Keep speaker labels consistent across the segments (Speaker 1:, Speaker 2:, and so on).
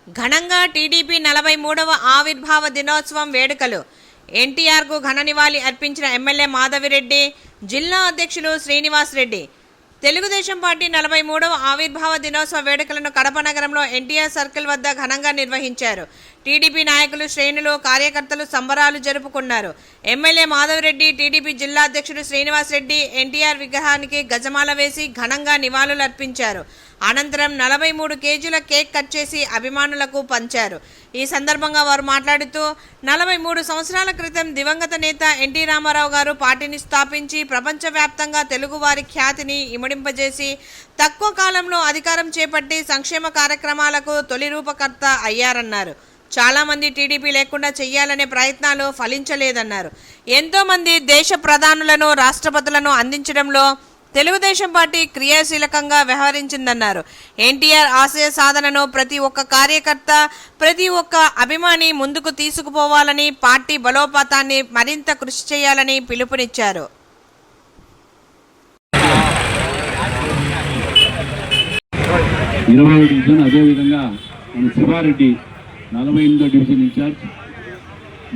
Speaker 1: ఘనంగా టీడీపీ 43వ ఆవిర్భావ దినోత్సవం వేడుకలు. ఎన్టీఆర్కు ఘన నివాళి అర్పించిన ఎమ్మెల్యే మాధవిరెడ్డి, జిల్లా అధ్యక్షులు శ్రీనివాస్ రెడ్డి. తెలుగుదేశం పార్టీ 43వ ఆవిర్భావ దినోత్సవ వేడుకలను కడప నగరంలో ఎన్టీఆర్ సర్కిల్ వద్ద ఘనంగా నిర్వహించారు. టీడీపీ నాయకులు, శ్రేణులు, కార్యకర్తలు సంబరాలు జరుపుకున్నారు. ఎమ్మెల్యే మాధవిరెడ్డి, టీడీపీ జిల్లా అధ్యక్షుడు శ్రీనివాస్ రెడ్డి ఎన్టీఆర్ విగ్రహానికి గజమాల వేసి ఘనంగా నివాళులు అర్పించారు. అనంతరం 43 కేజీల కేక్ కట్ చేసి అభిమానులకు పంచారు. ఈ సందర్భంగా వారు మాట్లాడుతూ 43 సంవత్సరాల క్రితం దివంగత నేత ఎన్టీ రామారావు గారు పార్టీని స్థాపించి ప్రపంచవ్యాప్తంగా తెలుగువారి ఖ్యాతిని ఇమిడింపజేసి తక్కువ కాలంలో అధికారం చేపట్టి సంక్షేమ కార్యక్రమాలకు తొలి రూపకర్త అయ్యారన్నారు. చాలా మంది టీడీపీ లేకుండా చేయాలనే ప్రయత్నాలు ఫలించలేదన్నారు. ఎంతో మంది దేశ ప్రధానులను, రాష్ట్రపతులను అందించడంలో తెలుగుదేశం పార్టీ క్రియాశీలకంగా వ్యవహరించిందన్నారు. ఎన్టీఆర్ ఆశయ సాధనను ప్రతి ఒక్క కార్యకర్త, ప్రతి ఒక్క అభిమాని ముందుకు తీసుకుపోవాలని, పార్టీ బలోపేతాన్ని మరింత కృషి చేయాలని పిలుపునిచ్చారు.
Speaker 2: అదేవిధంగా మన శివారెడ్డి 48వ డివిజన్ ఇన్ఛార్జ్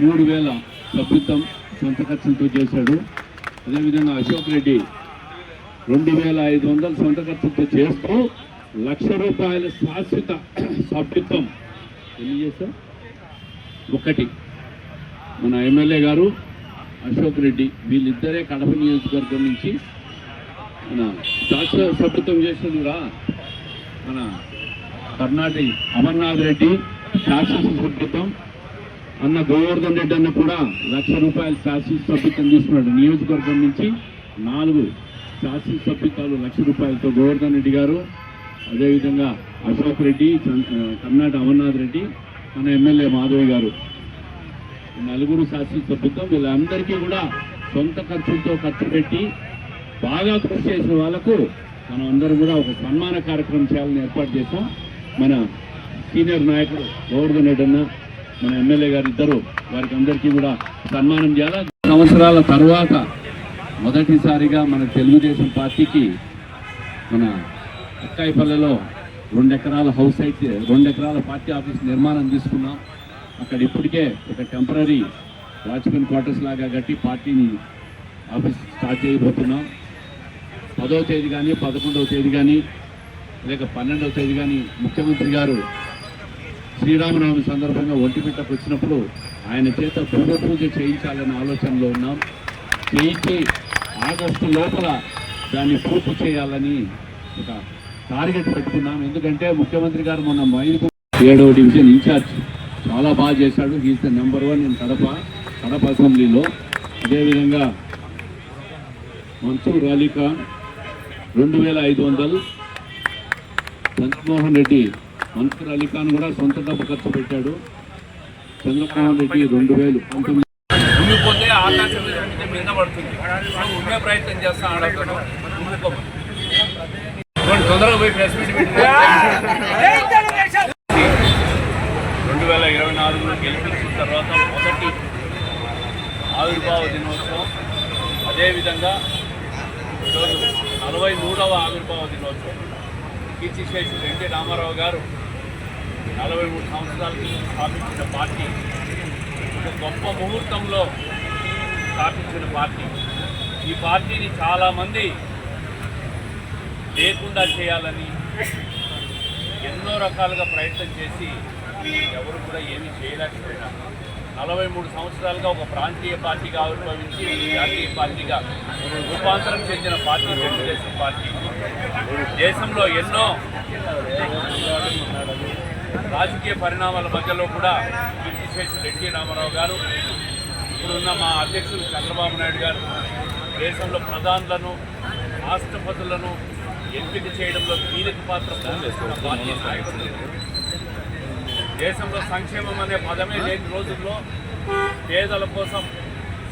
Speaker 2: 3000 సభ్యత్వం సొంత ఖర్చులతో చేశాడు. అదేవిధంగా అశోక్ రెడ్డి 2500 సొంత ఖర్చులతో చేస్తూ ₹1,00,000 శాశ్వత సభ్యత్వం ఎన్ని చేశారు. ఒకటి మన ఎమ్మెల్యే గారు అశోక్ రెడ్డి, వీళ్ళిద్దరే కడప నియోజకవర్గం నుంచి మన శాశ్వత సభ్యత్వం చేసినరా. మన కర్ణాటక అమర్నాథ్ రెడ్డి శాశ్వత సభ్యత్వం, అన్న గోవర్ధన్ రెడ్డి అన్న కూడా ₹1,00,000 శాశ్వత సభ్యత్వం తీసుకున్నాడు. నియోజకవర్గం నుంచి 4 శాశ్వత సభ్యత్వాలు ₹1,00,000తో గోవర్ధన్ రెడ్డి గారు, అదేవిధంగా అశోక్ రెడ్డి, కర్ణాటక అమర్నాథ్ రెడ్డి, మన ఎమ్మెల్యే మాధవి గారు, 4 శాశ్వత సభ్యత్వం. వీళ్ళందరికీ కూడా సొంత ఖర్చులతో ఖర్చు పెట్టి బాగా కృషి చేసిన వాళ్ళకు మనం అందరూ కూడా ఒక సన్మాన కార్యక్రమం చేయాలని ఏర్పాటు చేశాం. మన సీనియర్ నాయకుడు గోవర్ధన్ రెడ్డి అన్న, మన ఎమ్మెల్యే గారు ఇద్దరు, వారికి అందరికీ కూడా సన్మానం చేయాలి. సంవత్సరాల తర్వాత మొదటిసారిగా మన తెలుగుదేశం పార్టీకి మన అక్కాయిపల్లెలో 2 ఎకరాల హౌస్ అయితే 2 ఎకరాల పార్టీ ఆఫీస్ నిర్మాణం తీసుకున్నాం. అక్కడ ఇప్పటికే ఒక టెంపరీ వాచ్మెన్ క్వార్టర్స్ లాగా కట్టి పార్టీని ఆఫీస్ స్టార్ట్ చేయబోతున్నాం. 10వ తేదీ కానీ 11వ తేదీ కానీ లేక 12వ తేదీ కానీ ముఖ్యమంత్రి గారు శ్రీరామనవమి సందర్భంగా ఒంటిమిట్టకు వచ్చినప్పుడు ఆయన చేత పూజ చేయించాలనే ఆలోచనలో ఉన్నాం. చేయించి ఆగస్టు లోపల దాన్ని పూర్తి చేయాలని ఒక టార్గెట్ పెట్టుకున్నాం. ఎందుకంటే ముఖ్యమంత్రి గారు మొన్న 7వ డివిజన్ ఇన్ఛార్జ్ చాలా బాగా చేశాడు. He's the number 1 in Kadapa అసెంబ్లీలో. అదేవిధంగా మన్సూర్ అలీ ఖాన్ 2500, చంద్రమోహన్ రెడ్డి, మన్సూర్ అలీ ఖాన్ కూడా సొంత డబ్బు ఖర్చు పెట్టాడు. చంద్రమోహన్ రెడ్డి 2019
Speaker 3: ఉండిపోతే ఆకాశం మీద పడుతుంది. ఉండే ప్రయత్నం చేస్తాం. ఆడతాను తొందరగా పోయి ప్రెస్ మీట్ పెట్టి 2024లో గెలిపించిన తర్వాత మొదటి ఆవిర్భావ దినోత్సవం, అదేవిధంగా ఈరోజు 43వ ఆవిర్భావ దినోత్సవం. కీర్తిశేషులు ఎన్టీ రామారావు గారు 43 సంవత్సరాల క్రితం స్థాపించిన పార్టీ, ఒక గొప్ప ముహూర్తంలో స్థాపించిన పార్టీ. ఈ పార్టీని చాలామంది లేకుండా చేయాలని ఎన్నో రకాలుగా ప్రయత్నం చేసి ఎవరు కూడా ఏమీ చేయలేకపోయినా 43 సంవత్సరాలుగా ఒక ప్రాంతీయ పార్టీగా ఆవిర్భవించి జాతీయ పార్టీగా రూపాంతరం చెందిన పార్టీ తెలుగుదేశం పార్టీ. దేశంలో ఎన్నో రాజకీయ పరిణామాల మధ్యలో కూడా కీర్తిశేషులు ఎన్టీ రామారావు గారు, ఇప్పుడున్న మా అధ్యక్షులు చంద్రబాబు నాయుడు గారు దేశంలో ప్రధానులను, రాష్ట్రపతులను ఎంపిక చేయడంలో కీలక పాత్ర పోషిస్తున్న పార్టీ నాయకులు. దేశంలో సంక్షేమం అనే పదమే లేని రోజుల్లో పేదల కోసం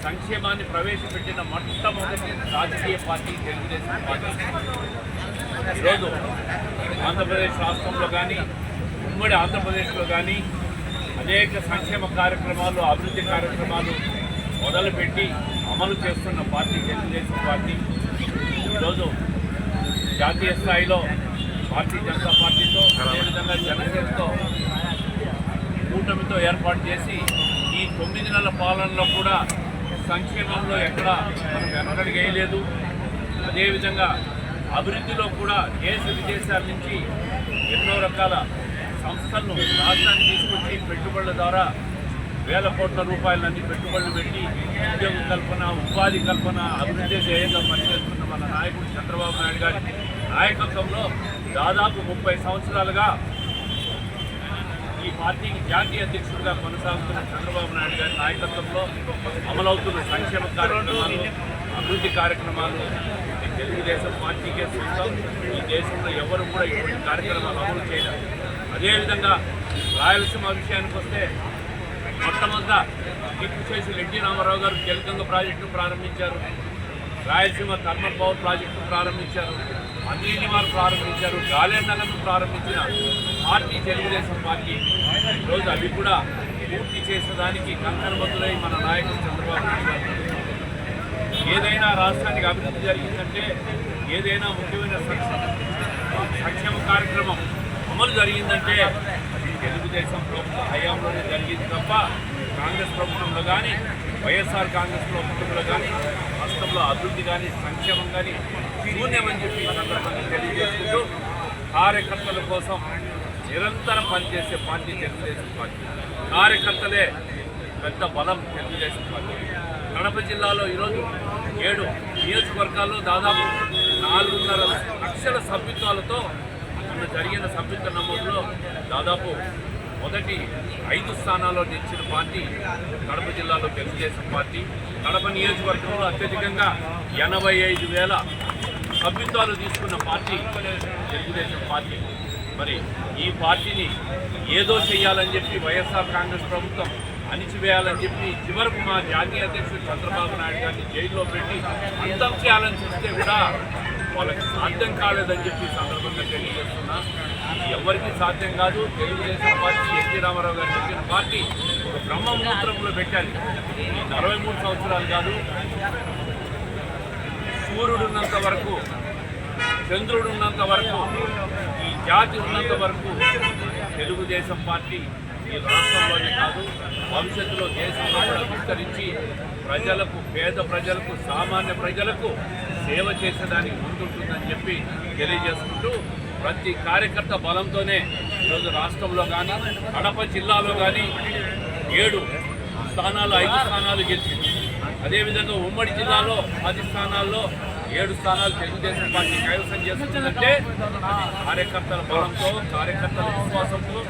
Speaker 3: సంక్షేమాన్ని ప్రవేశపెట్టిన మొట్టమొదటి రాజకీయ పార్టీ తెలుగుదేశం పార్టీ. ఈరోజు ఆంధ్రప్రదేశ్ రాష్ట్రంలో కానీ, ఉమ్మడి ఆంధ్రప్రదేశ్లో కానీ అనేక సంక్షేమ కార్యక్రమాలు, అభివృద్ధి కార్యక్రమాలు మొదలుపెట్టి అమలు చేస్తున్న పార్టీ తెలుగుదేశం పార్టీ. ఈరోజు జాతీయ స్థాయిలో భారతీయ జనతా పార్టీతో, అదేవిధంగా జనసేనతో ఏర్పాటు చేసి ఈ 9 నెలల పాలనలో కూడా సంక్షేమంలో ఎక్కడ మనం వెనకడుగు వేయలేదు. అదేవిధంగా అభివృద్ధిలో కూడా దేశ విదేశాల నుంచి ఎన్నో రకాల సంస్థలను రాష్ట్రానికి తీసుకొచ్చి పెట్టుబడుల ద్వారా వేల కోట్ల రూపాయలన్నీ పెట్టుబడులు పెట్టి ఉద్యోగ కల్పన, ఉపాధి కల్పన, అభివృద్ధి ధ్యేయంగా పనిచేస్తున్న మన నాయకుడు చంద్రబాబు నాయుడు గారి నాయకత్వంలో దాదాపు 30 సంవత్సరాలుగా ఈ పార్టీకి జాతీయ అధ్యక్షుడిగా కొనసాగుతున్న చంద్రబాబు నాయుడు గారి నాయకత్వంలో అమలవుతున్న సంక్షేమ కార్యక్రమాలు, అభివృద్ధి కార్యక్రమాలు ఈ తెలుగుదేశం పార్టీకే సొంతం. ఈ దేశంలో ఎవరు కూడా ఇటువంటి కార్యక్రమాలు అమలు చేయలేదు. అదేవిధంగా రాయలసీమ విషయానికి వస్తే మొట్టమొదట టిప్పు చేసి ఎన్టీ రామారావు గారు జలగంగ ప్రాజెక్టును ప్రారంభించారు, రాయలసీమ థర్మల్ పవర్ ప్రాజెక్టును ప్రారంభించారు, మంత్రిని వారు ప్రారంభించారు, గాలేరు నగర్ను ప్రారంభించిన పార్టీ తెలుగుదేశం పార్టీ. ఈరోజు అవి కూడా పూర్తి చేసేదానికి కంకణబద్దులై మన నాయకుడు చంద్రబాబు నాయుడు గారు. ఏదైనా రాష్ట్రానికి అభివృద్ధి జరిగిందంటే, ఏదైనా ముఖ్యమైన సంక్షేమ కార్యక్రమం అమలు జరిగిందంటే అది తెలుగుదేశం ప్రభుత్వ హయాంలోనే జరిగింది తప్ప కాంగ్రెస్ ప్రభుత్వంలో కానీ, వైఎస్ఆర్ కాంగ్రెస్ ప్రభుత్వంలో కానీ రాష్ట్రంలో అభివృద్ధి కానీ, సంక్షేమం కానీ శూన్యమని చెప్పి ఈ సందర్భంగా తెలియజేసుకుంటూ కార్యకర్తల కోసం నిరంతరం పనిచేసే పార్టీ తెలుగుదేశం పార్టీ. కార్యకర్తలే పెద్ద బలం తెలుగుదేశం పార్టీ. కడప జిల్లాలో ఈరోజు 7 నియోజకవర్గాల్లో దాదాపు 4.5 లక్షల సభ్యత్వాలతో మొన్న జరిగిన సభ్యత్వ నమోదులో దాదాపు మొదటి 5 స్థానాల్లో నిలిచిన పార్టీ కడప జిల్లాలో తెలుగుదేశం పార్టీ. కడప నియోజకవర్గంలో అత్యధికంగా 85,000 సభ్యత్వాలు తీసుకున్న పార్టీ తెలుగుదేశం పార్టీ. మరి ఈ పార్టీని ఏదో చేయాలని చెప్పి వైఎస్ఆర్ కాంగ్రెస్ ప్రభుత్వం అణిచివేయాలని చెప్పి చివరకు మా జాతీయ అధ్యక్షుడు చంద్రబాబు నాయుడు గారిని జైల్లో పెట్టి అంతం చేయాలని చూస్తే కూడా వాళ్ళకి సాధ్యం కాలేదని చెప్పి సందర్భంగా తెలియజేస్తున్నా. ఇది ఎవరికి సాధ్యం కాదు. తెలుగుదేశం పార్టీ, ఎన్టీ రామారావు గారు చెప్పిన పార్టీ ఒక బ్రహ్మముహూర్తంలో పెట్టాలి. ఈ 43 సంవత్సరాలు కాదు, సూర్యుడున్నంత వరకు, చంద్రుడు ఉన్నంత వరకు, ఈ జాతి ఉన్నంత వరకు తెలుగుదేశం పార్టీ ఈ రాష్ట్రంలోనే కాదు భవిష్యత్తులో దేశంలో కూడా విస్తరించి ప్రజలకు, పేద ప్రజలకు, సామాన్య ప్రజలకు సేవ చేసేదానికి ముందుంటుందని చెప్పి తెలియజేసుకుంటూ ప్రతి కార్యకర్త బలంతోనే ఈరోజు రాష్ట్రంలో కానీ, కడప జిల్లాలో కానీ 7 స్థానాలు, 5 స్థానాలు గెలిచింది. అదేవిధంగా ఉమ్మడి జిల్లాలో 10 స్థానాల్లో 7 స్థానాలు తెలుగుదేశం పార్టీ కైవసం చేస్తుందంటే కార్యకర్తల బలంతో, కార్యకర్తల విశ్వాసంతో